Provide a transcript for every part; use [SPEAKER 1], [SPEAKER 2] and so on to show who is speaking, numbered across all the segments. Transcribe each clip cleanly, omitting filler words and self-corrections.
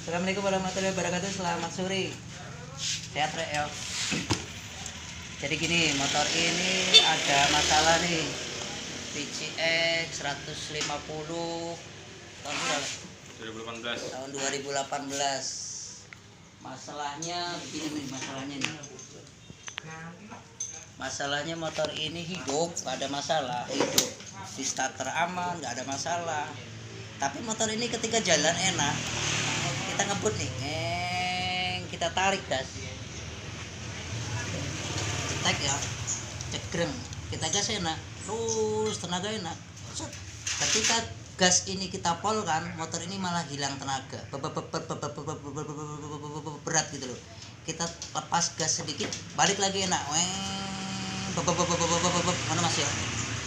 [SPEAKER 1] Assalamualaikum warahmatullahi wabarakatuh. Selamat sore. Sehat Rek ya. Jadi gini, motor ini ada masalah nih. PCX 150 tahun berapa?
[SPEAKER 2] 2018.
[SPEAKER 1] Tahun 2018. Masalahnya begini nih masalahnya nih. Masalahnya motor ini hidup, nggak ada masalah, hidup. Di starter aman, nggak ada masalah. Tapi motor ini ketika jalan enak, kita ngebut nih, kita tarik gas, cetek ya, cekreng, kita gas enak, terus tenaga enak. Set. Ketika gas ini kita pol kan, motor ini malah hilang tenaga, berat gitu loh. Kita lepas gas sedikit, balik lagi enak, mana mas ya?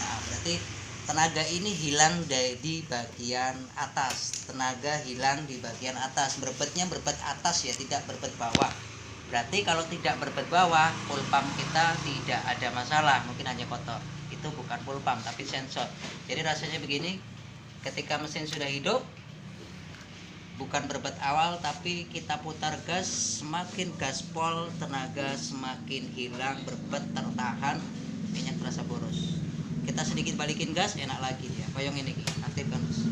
[SPEAKER 1] Nah, berarti tenaga ini hilang di bagian atas, tenaga hilang di bagian atas, berbetnya berbet atas ya, tidak berbet bawah. Berarti kalau tidak berbet bawah, full pump kita tidak ada masalah, mungkin hanya kotor. Itu bukan full pump tapi sensor. Jadi rasanya begini, ketika mesin sudah hidup, bukan berbet awal tapi kita putar gas, semakin gaspol tenaga semakin hilang, berbet tertahan, minyak terasa boros. Kita sedikit balikin gas, enak lagi ya. Koyong ini aktifkan Mas.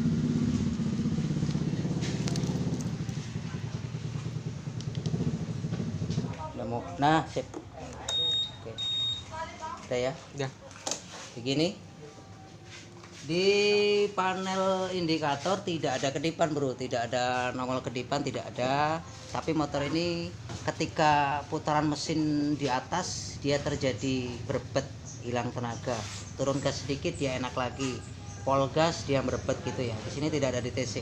[SPEAKER 1] Udah mau. Nah, sip. Oke. Udah ya?
[SPEAKER 2] Udah.
[SPEAKER 1] Begini. Di panel indikator tidak ada kedipan, Bro. Tidak ada nongol kedipan, tidak ada. Tapi motor ini ketika putaran mesin di atas, dia terjadi berbet, hilang tenaga. Turun gas sedikit dia enak lagi, pol gas dia merebet gitu ya. Di sini tidak ada DTC.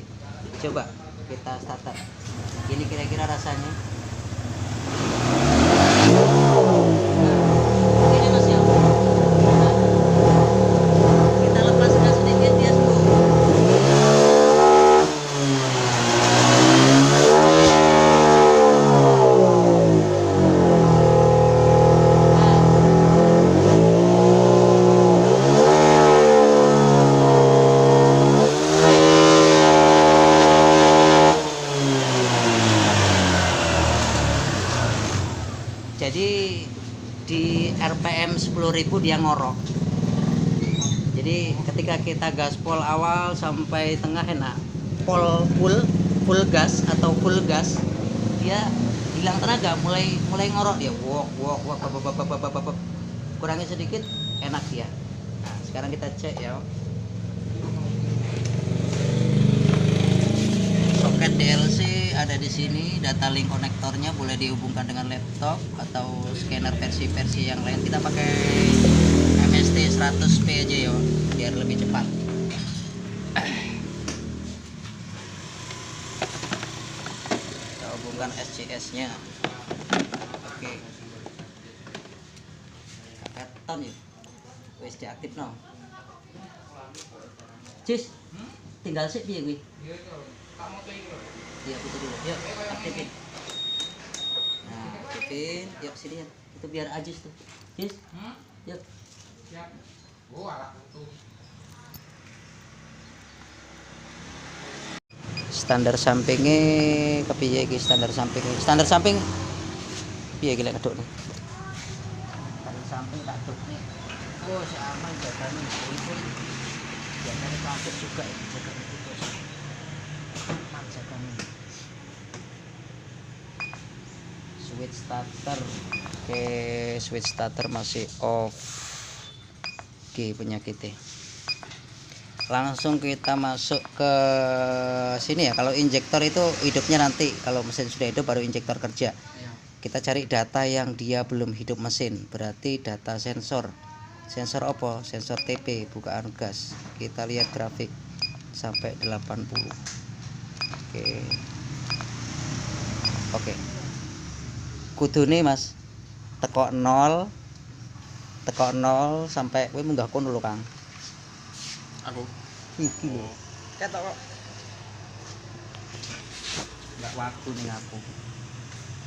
[SPEAKER 1] Coba kita starter. Ini kira-kira rasanya. Ini Mas ya. Kita lepas gas sedikit dia sembuh. Jadi di RPM 10.000 dia ngorok. Jadi ketika kita gaspol awal sampai tengah enak, full gas atau full gas, dia hilang tenaga, mulai ngorok dia, kurangi sedikit enak dia. Nah, sekarang kita cek ya. Soket DLC ada di sini, data link konektornya boleh dihubungkan dengan laptop atau scanner versi-versi yang lain. Kita pakai MST 100P aja ya, biar lebih cepat. Kita hubungkan SCS-nya. Oke. Kapeton ya. Wis diaktif no. Cis. Tinggal sih piye kuwi? Iya, putar dulu. Yuk, aktifin. Nah, aktifin. Yuk, sini ya. Itu biar ajis tuh. Jis. Yuk.
[SPEAKER 3] Siap. Oh, alat tuh.
[SPEAKER 1] Standar sampingnya kepiye iki standar samping? Standar samping piye iki lek keduk nih? Standar samping tak duk nih. Oh, si aman jagane. Pun jagane kampus juga ini jagane putus. Aman jagane. Switch starter. Oke, switch starter masih off. Oke, penyakitnya. Langsung kita masuk ke sini ya. Kalau injektor itu hidupnya nanti, kalau mesin sudah hidup baru injektor kerja. Kita cari data yang dia belum hidup mesin, berarti data sensor. Sensor apa? Sensor TP, bukaan gas. Kita lihat grafik sampai 80. Oke. Kudune Mas teko 0 sampai kowe munggah kono lho Kang.
[SPEAKER 2] Aku.
[SPEAKER 1] Iki lho.
[SPEAKER 2] Ketok kok.
[SPEAKER 1] Enggak waktu nih aku.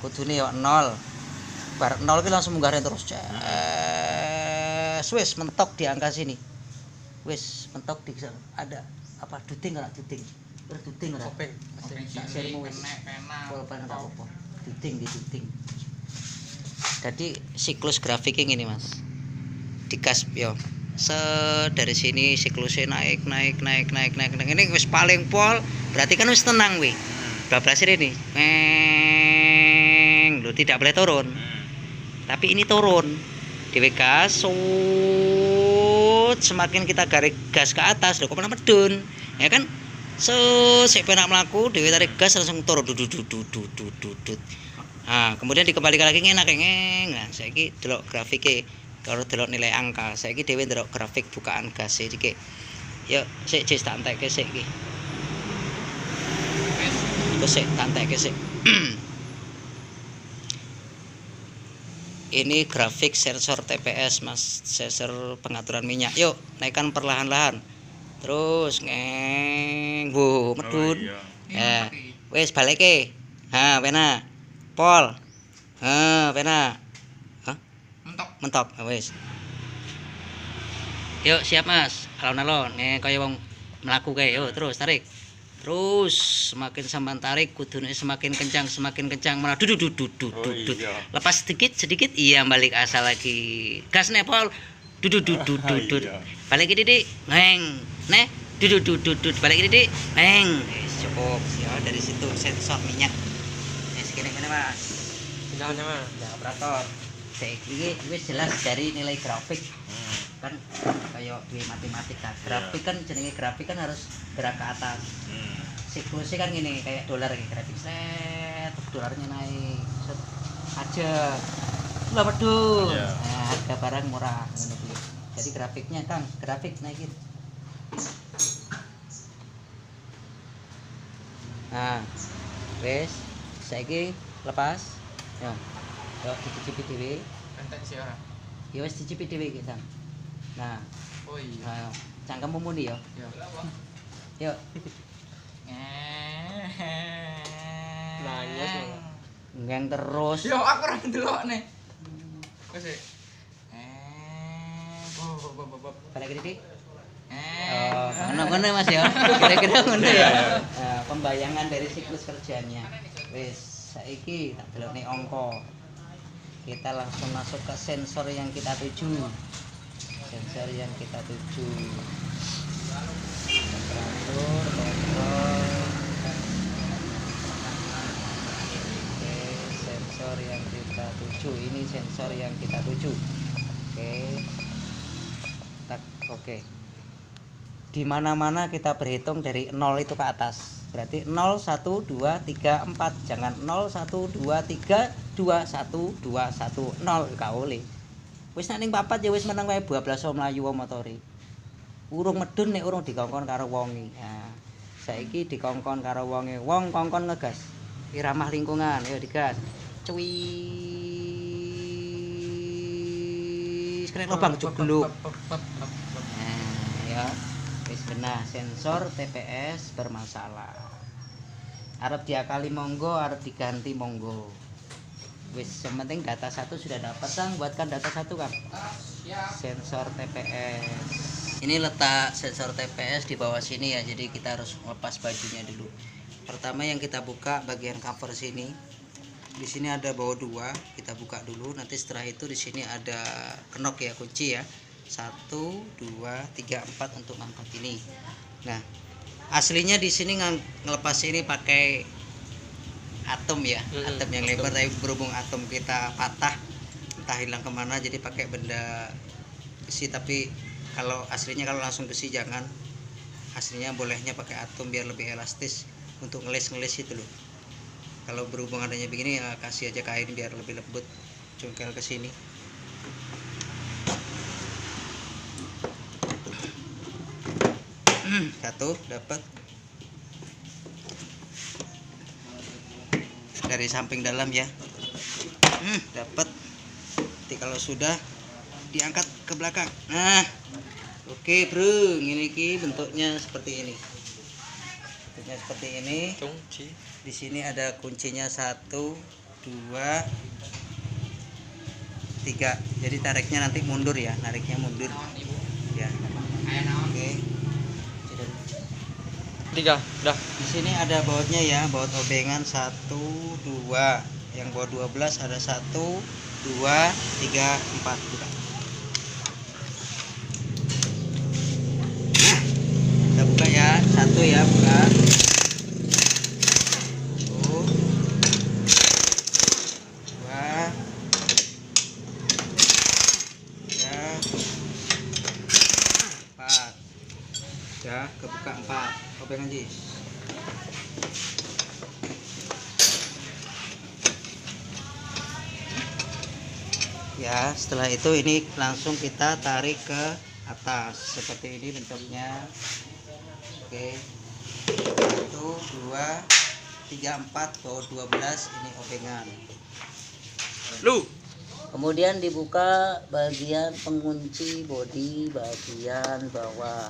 [SPEAKER 1] Kudune yo 0. Bar 0 ki langsung munggah terus. Wis mentok di angka sini. Wis mentok di sana. Ada apa duting ora duting. Terus duding ora?
[SPEAKER 2] Kopeng.
[SPEAKER 1] Sak sirmu wis. Pulpen ora apa-apa. Duding diduding. Jadi siklus grafiknya gini Mas. Digas yo. Dari sini siklusnya naik. Ini wis paling pol, berarti kan wis tenang wi. 12 ini. Lo tidak boleh turun. Tapi ini turun. Dewe gas, semakin kita garis gas ke atas, lho kok malah medun. Ya kan? Sik penak mlaku, dewe tarik gas langsung turun dudut. Nah, kemudian dikembalikan lagi enak ngeng. Nah, saiki delok grafike. Kalau delok nilai angka, saiki dhewe ndelok grafik bukaan gas iki. Yuk, sik tak entekke sik iki. Wis sik tak entekke sik. Ini grafik sensor TPS Mas, sensor pengaturan minyak. Yuk, naikkan perlahan-lahan. Terus ngeng, medun. Ya, wis balike. Ha, pena. Pol. Ha, pena. Mentok wis. Yuk siap Mas, alon-alon nih kaya wong mlaku kae. Yuk terus tarik. Terus semakin sampean tarik kudune semakin kencang malah dudut. Lepas sedikit iya balik asal lagi. Gas nih Pol. Dudut. Balik Didik. Ngeng. Nih dudut. Balik Didik. Ngeng. Cukup ya dari situ sensor minyak. Segini Mas.
[SPEAKER 2] Sinyalnya Mas.
[SPEAKER 1] Ya operator. Saiki wis jelas dari nilai grafik. Kan kayak di matematika. Grafik kan jenenge grafik kan harus gerak ke atas. Siklusnya kan gini kayak dolar iki grafik set, dolarnya naik. Set aja. Lah medun. Nah, harga barang murah ngono kuwi. Jadi grafiknya Kang, grafik naikin. Nah, wis saiki lepas. Ya. Yo dicicipi dhewe.
[SPEAKER 3] Entek sih ora.
[SPEAKER 1] Ya wis dicicipi dhewe iki, Sang. Nah,
[SPEAKER 3] Oh iya.
[SPEAKER 1] nah, cangkemmu muni ya.
[SPEAKER 3] Ya.
[SPEAKER 1] Yuk.
[SPEAKER 2] Nangis.
[SPEAKER 1] Ngeng terus.
[SPEAKER 3] Yo aku ora ndelok nih. Wis.
[SPEAKER 1] Balik Didik.
[SPEAKER 3] Eh.
[SPEAKER 1] Oh, ngono Mas ya. Kira-kira ngono ya. Nah, pembayangan dari siklus kerjanya. Wis, saiki tak delokne angka. Kita langsung masuk ke sensor yang kita tuju. Sensor yang kita tuju. Temperatur, kontrol. Oke, sensor yang kita tuju. Ini sensor yang kita tuju. Oke. Tak, oke. Di mana-mana kita berhitung dari 0 itu ke atas. Berarti 0 1 2 3 4. Jangan 0 1 2 3 2 1 2 1 0 gak oleh. Wis nek ning papat ya wis meneng wae bablaso mlayu wae motori. Urung medun nek urung dikongkon karo wonge. Nah, saiki dikongkon karo wonge. Wong kongkon ngegas. Iramah lingkungan, ayo digas. Cuwis. Kena lubang jeblok. Nah, ya. Wis benar sensor TPS bermasalah. Arep diakali monggo, arep diganti monggo. Wis yang penting data 1 sudah dapat Kang, buatkan data 1 Kang. Sensor TPS. Ini letak sensor TPS di bawah sini ya, jadi kita harus lepas bajunya dulu. Pertama yang kita buka bagian cover sini. Di sini ada baut 2, kita buka dulu. Nanti setelah itu di sini ada kenok ya, kunci ya. 1 2 3 4 untuk ngangkat ini. Nah, aslinya di sini ngelepas ini pakai atom ya, atom yang lebar, tapi berhubung atom kita patah entah hilang kemana, jadi pakai benda besi. Tapi kalau aslinya kalau langsung besi jangan, aslinya bolehnya pakai atom biar lebih elastis untuk ngeles itu loh. Kalau berhubung adanya begini ya kasih aja kain biar lebih lembut, congkel ke sini. Satu dapat dari samping dalam ya. Dapat. Nanti kalau sudah diangkat ke belakang. Nah, oke bro, ini bentuknya seperti ini. Bentuknya seperti ini.
[SPEAKER 2] Kunci.
[SPEAKER 1] Di sini ada kuncinya 1 2 3. Jadi tariknya nanti mundur ya, nariknya mundur. Ya. Oke.
[SPEAKER 2] 3. Udah.
[SPEAKER 1] Di sini ada bautnya ya, baut obengan 1, 2. Yang baut 12 ada 1, 2, 3, 4. Buka. Nah, kita buka ya, 1 ya, buka. 1, 2, 3, 4. Ya, kebuka 4. Obengan Jis. Ya, setelah itu ini langsung kita tarik ke atas seperti ini bentuknya. Oke, 1, 2, 3, 4, baut 12 ini obengan.
[SPEAKER 2] Lu.
[SPEAKER 1] Kemudian dibuka bagian pengunci bodi bagian bawah.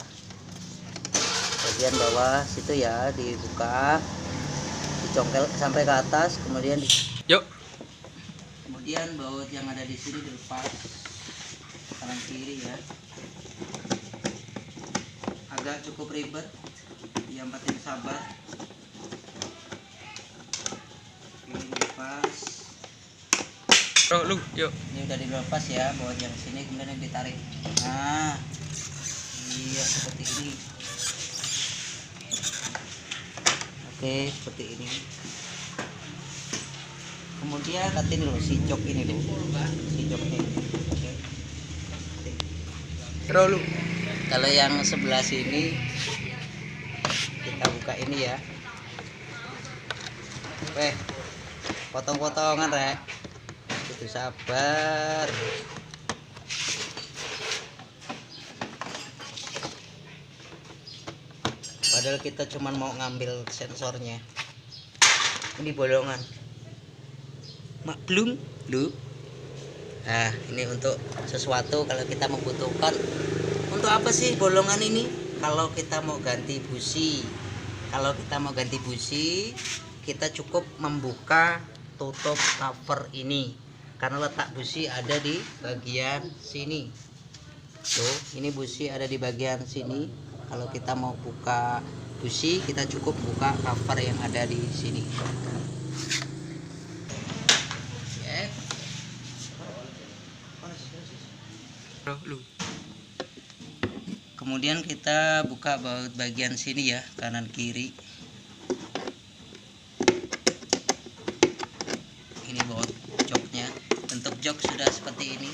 [SPEAKER 1] Bagian bawah situ ya, dibuka, dicongkel sampai ke atas, kemudian
[SPEAKER 2] Yuk.
[SPEAKER 1] kemudian baut yang ada di sini dilepas kanan kiri ya. Agak cukup ribet, yang penting sabar. Ini dilepas.
[SPEAKER 2] Bro, lu, yuk.
[SPEAKER 1] Ini udah dilepas ya, baut yang sini, kemudian yang ditarik. Nah, iya seperti ini. Oke, seperti ini. Kemudian nanti dulu si jok ini dulu, si jok ini. Oke.
[SPEAKER 2] Bro, lu.
[SPEAKER 1] Kalau yang sebelah sini kita buka ini ya. Weh, potong-potongan rek. Itu sabar. Padahal kita cuman mau ngambil sensornya. Ini bolongan. Maklum, lu. Nah, ini untuk sesuatu kalau kita membutuhkan. Untuk apa sih bolongan ini? Kalau kita mau ganti busi. Kalau kita mau ganti busi, kita cukup membuka tutup cover ini. Karena letak busi ada di bagian sini. Tuh, ini busi ada di bagian sini. Kalau kita mau buka busi, kita cukup buka cover yang ada di sini.
[SPEAKER 2] Bro, lu.
[SPEAKER 1] Kemudian kita buka baut bagian sini ya, kanan kiri. Ini baut joknya. Bentuk jok sudah seperti ini.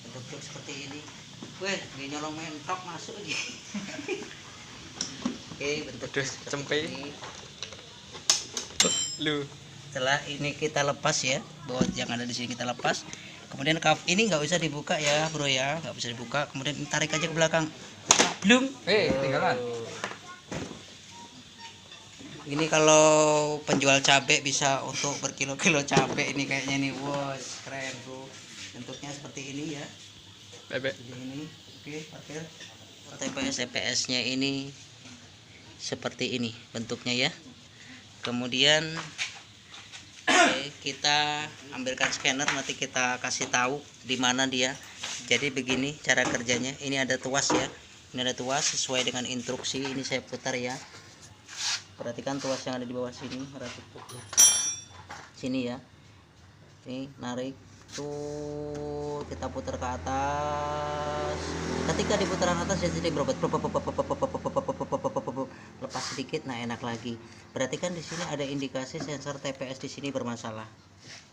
[SPEAKER 1] Bentuk jok seperti ini. Weh, ini nyolong mentok masuk lagi. Oke, bentuk
[SPEAKER 2] Terus
[SPEAKER 1] seperti
[SPEAKER 2] cempe.
[SPEAKER 1] ini.
[SPEAKER 2] Lu.
[SPEAKER 1] Setelah ini kita lepas ya, baut yang ada di sini kita lepas. Kemudian ini nggak usah dibuka ya bro ya, nggak bisa dibuka. Kemudian tarik aja ke belakang. Belum.
[SPEAKER 3] Tinggalan.
[SPEAKER 1] Ini kalau penjual cabai bisa untuk berkilo-kilo cabai ini kayaknya nih, wow keren bro. Bentuknya seperti ini ya.
[SPEAKER 2] Bebek.
[SPEAKER 1] Jadi ini, oke parkir. TPS-TPS-nya ini seperti ini bentuknya ya. Kemudian kita ambilkan scanner, nanti kita kasih tahu di mana dia. Jadi begini cara kerjanya. Ini ada tuas ya. Ini ada tuas sesuai dengan instruksi. Ini saya putar ya. Perhatikan tuas yang ada di bawah sini. Sini ya. Ini narik tuh, kita putar ke atas. Ketika di putaran atas jadi berobat, lepas sedikit, nah enak lagi. Perhatikan di sini ada indikasi sensor TPS di sini bermasalah.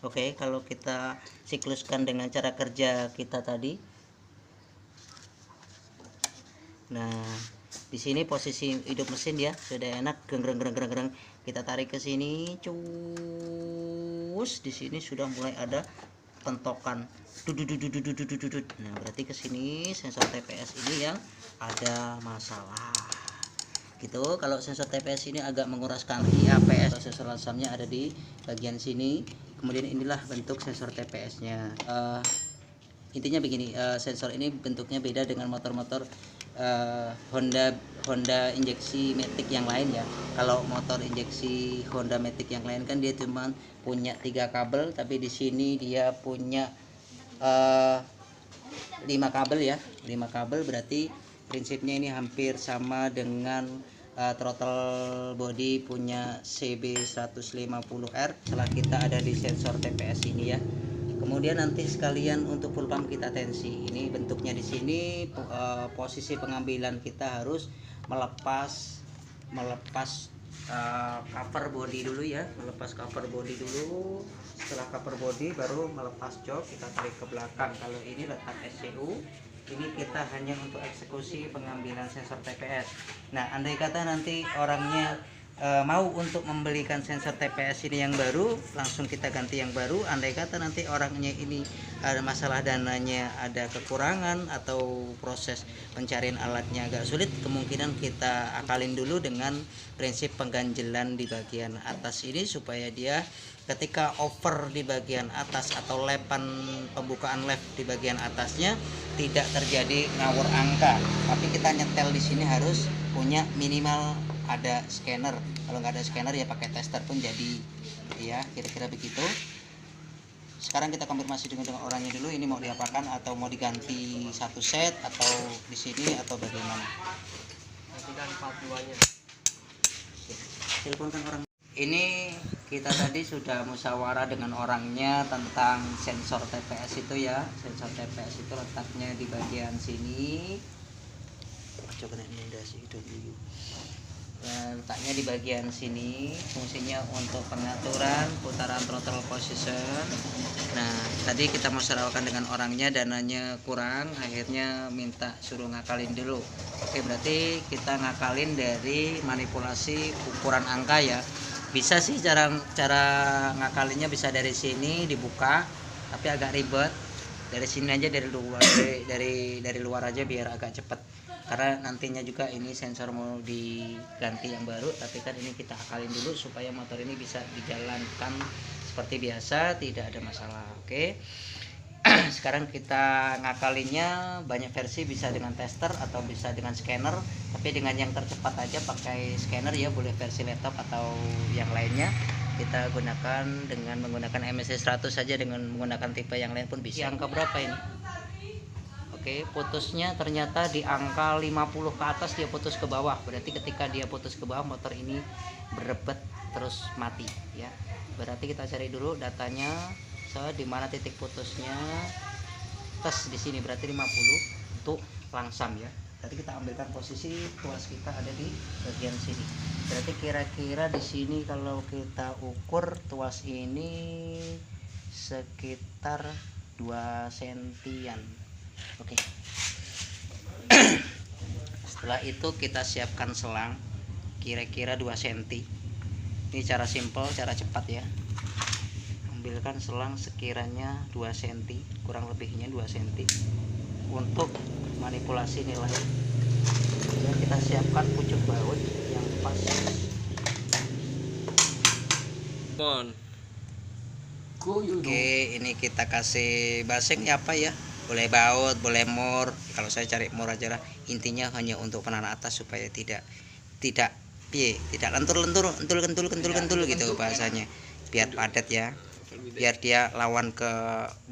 [SPEAKER 1] Oke, kalau kita sikluskan dengan cara kerja kita tadi. Nah, di sini posisi hidup mesin ya sudah enak, gereng. Kita tarik ke sini, cus. Di sini sudah mulai ada pentokan. Nah, berarti ke sini sensor TPS ini yang ada masalah. Gitu. Kalau sensor TPS ini agak menguras kalori, APS sensor lasamnya ada di bagian sini. Kemudian inilah bentuk sensor TPS-nya. Intinya begini, sensor ini bentuknya beda dengan motor-motor Honda injeksi Matic yang lain ya. Kalau motor injeksi Honda Matic yang lain kan dia cuma punya 3 kabel, tapi di sini dia punya 5 kabel ya. 5 kabel berarti prinsipnya ini hampir sama dengan throttle body punya CB150R setelah kita ada di sensor TPS ini ya. Kemudian nanti sekalian untuk full pump kita tensi. Ini bentuknya di sini posisi pengambilan kita harus melepas cover body dulu ya, melepas cover body dulu. Setelah cover body baru melepas jok, kita tarik ke belakang. Kalau ini letak SCU, ini kita hanya untuk eksekusi pengambilan sensor TPS. Nah, andai kata nanti orangnya mau untuk membelikan sensor TPS ini yang baru, langsung kita ganti yang baru. Andai kata nanti orangnya ini ada masalah dananya, ada kekurangan atau proses pencarian alatnya agak sulit, kemungkinan kita akalin dulu dengan prinsip pengganjelan di bagian atas ini supaya dia ketika over di bagian atas atau lepan pembukaan lap di bagian atasnya tidak terjadi ngawur angka. Tapi kita nyetel di sini harus punya minimal ada scanner. Kalau nggak ada scanner ya pakai tester pun jadi, ya kira-kira begitu. Sekarang kita konfirmasi dengan orangnya dulu, ini mau diapakan atau mau diganti satu set atau di sini atau bagaimana?
[SPEAKER 2] Gantikan part 2-nya.
[SPEAKER 1] Teleponkan orang. Ini kita tadi sudah musyawarah dengan orangnya tentang sensor TPS itu ya. Sensor TPS itu letaknya di bagian sini. Coba letaknya di bagian sini, fungsinya untuk pengaturan putaran throttle position. Nah, tadi kita musyawarahkan dengan orangnya, dananya kurang, akhirnya minta suruh ngakalin dulu. Oke, berarti kita ngakalin dari manipulasi ukuran angka ya. Bisa sih cara ngakalinnya bisa dari sini dibuka, tapi agak ribet. Dari sini aja, dari luar, dari luar aja biar agak cepat. Karena nantinya juga ini sensor mau diganti yang baru, tapi kan ini kita akalin dulu supaya motor ini bisa dijalankan seperti biasa, tidak ada masalah. Oke. Sekarang kita ngakalinnya banyak versi, bisa dengan tester atau bisa dengan scanner, tapi dengan yang tercepat aja pakai scanner ya, boleh versi laptop atau yang lainnya. Kita gunakan dengan menggunakan MSC 100 saja, dengan menggunakan tipe yang lain pun bisa. Angka berapa ini? Oke, putusnya ternyata di angka 50 ke atas dia putus ke bawah. Berarti ketika dia putus ke bawah, motor ini berebet terus mati ya. Berarti kita cari dulu datanya, di mana titik putusnya. Tes di sini berarti 50 untuk langsam ya. Tadi kita ambilkan posisi tuas kita ada di bagian sini. Berarti kira-kira di sini kalau kita ukur tuas ini sekitar 2 sentian. Oke. Setelah itu kita siapkan selang kira-kira 2 cm. Ini cara simple, cara cepat ya. Ambilkan selang sekiranya 2 cm, kurang lebihnya 2 cm untuk manipulasi nilai. Dan kita siapkan pucuk baut yang pas. Oke, ini kita kasih basingnya apa ya? Boleh baut, boleh mur. Kalau saya cari mur aja lah. Intinya hanya untuk penahan atas supaya tidak lentur gitu bahasanya. Biar padat ya. Biar dia lawan ke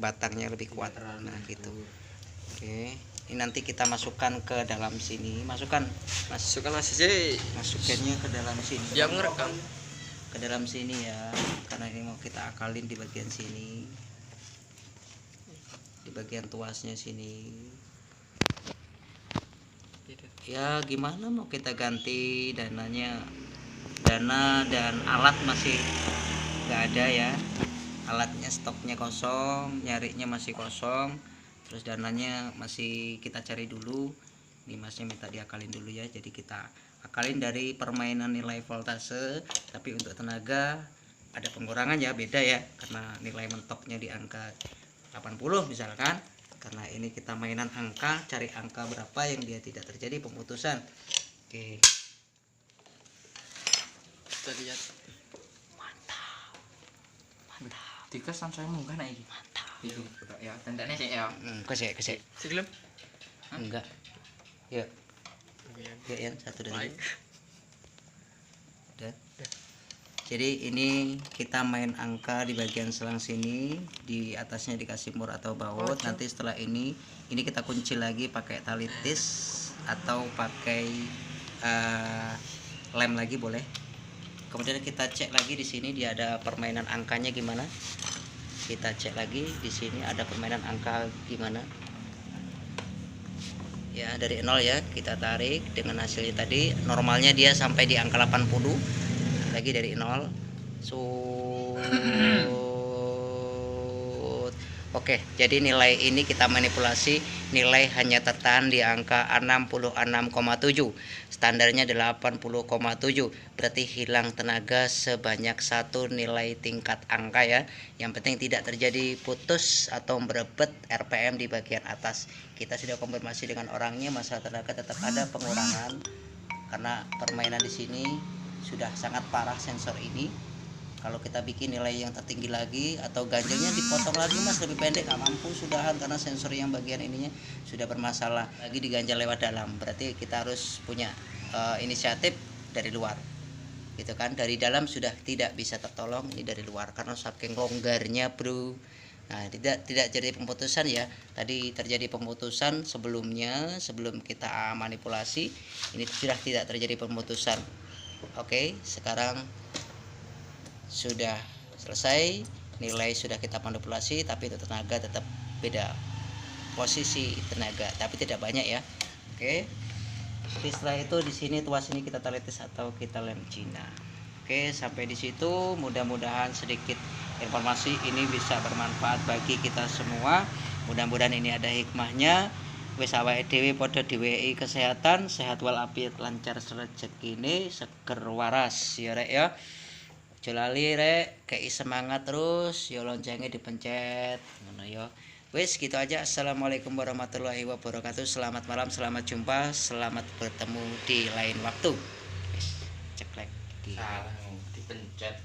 [SPEAKER 1] batangnya lebih kuat. Nah, gitu. Oke. Ini nanti kita masukkan ke dalam sini. Masukkan ACC. Masukannya ke dalam sini.
[SPEAKER 2] Yang ngerekam
[SPEAKER 1] ke dalam sini ya. Karena ini mau kita akalin di bagian sini. Di bagian tuasnya sini ya. Gimana mau kita ganti dananya? Dana dan alat masih nggak ada ya, alatnya stoknya kosong, nyarinya masih kosong, terus dananya masih kita cari dulu. Ini masnya minta diakalin dulu ya, jadi kita akalin dari permainan nilai voltase, tapi untuk tenaga ada pengurangan ya, beda ya, karena nilai mentoknya di angka 80 misalkan. Karena ini kita mainan angka, cari angka berapa yang dia tidak terjadi pemutusan. Oke,
[SPEAKER 2] kita lihat.
[SPEAKER 1] Mantap.
[SPEAKER 3] Tiga sampai muka naik.
[SPEAKER 1] Mantap.
[SPEAKER 3] Itu ya, tandanya sih ya.
[SPEAKER 1] Kesek.
[SPEAKER 2] Segelap.
[SPEAKER 1] Enggak. Yuk. Yuk ya, satu dari. Udah. Jadi ini kita main angka di bagian selang sini, di atasnya dikasih mur atau baut. Nanti setelah ini kita kunci lagi pakai tali tis atau pakai lem lagi boleh. Kemudian kita cek lagi di sini dia ada permainan angkanya gimana. Kita cek lagi di sini ada permainan angka gimana. Ya, dari 0 ya, kita tarik dengan hasilnya tadi normalnya dia sampai di angka 80. Lagi dari 0. Oke, jadi nilai ini kita manipulasi, nilai hanya tertahan di angka 66,7. Standarnya 80,7. Berarti hilang tenaga sebanyak 1 nilai tingkat angka ya. Yang penting tidak terjadi putus atau berebet RPM di bagian atas. Kita sudah konfirmasi dengan orangnya, masalah tenaga tetap ada pengurangan karena permainan di sini sudah sangat parah sensor ini. Kalau kita bikin nilai yang tertinggi lagi atau ganjelnya dipotong lagi mas lebih pendek, nggak mampu sudahan karena sensor yang bagian ininya sudah bermasalah, lagi diganjal lewat dalam. Berarti kita harus punya inisiatif dari luar gitu kan. Dari dalam sudah tidak bisa tertolong, ini dari luar karena saking longgarnya bro. Nah, tidak jadi pemutusan ya. Tadi terjadi pemutusan sebelumnya, sebelum kita manipulasi. Ini sudah tidak terjadi pemutusan. Oke, sekarang sudah selesai, nilai sudah kita manipulasi, tapi itu tenaga tetap beda posisi tenaga, tapi tidak banyak ya. Oke. Jadi setelah itu di sini tuas ini kita talitis atau kita lem Cina. Oke, sampai di situ mudah-mudahan sedikit informasi ini bisa bermanfaat bagi kita semua. Mudah-mudahan ini ada hikmahnya. Wis awake dhewe padha diwehi kesehatan, sehat walafiat, lancar rezekine, seger waras ya rek ya. Aja lali rek, kei semangat terus, ya loncengnya dipencet ngono ya. Wis gitu aja. Assalamualaikum warahmatullahi wabarakatuh. Selamat malam, selamat jumpa, selamat bertemu di lain waktu. Wis ceklek.
[SPEAKER 3] Salah dipencet.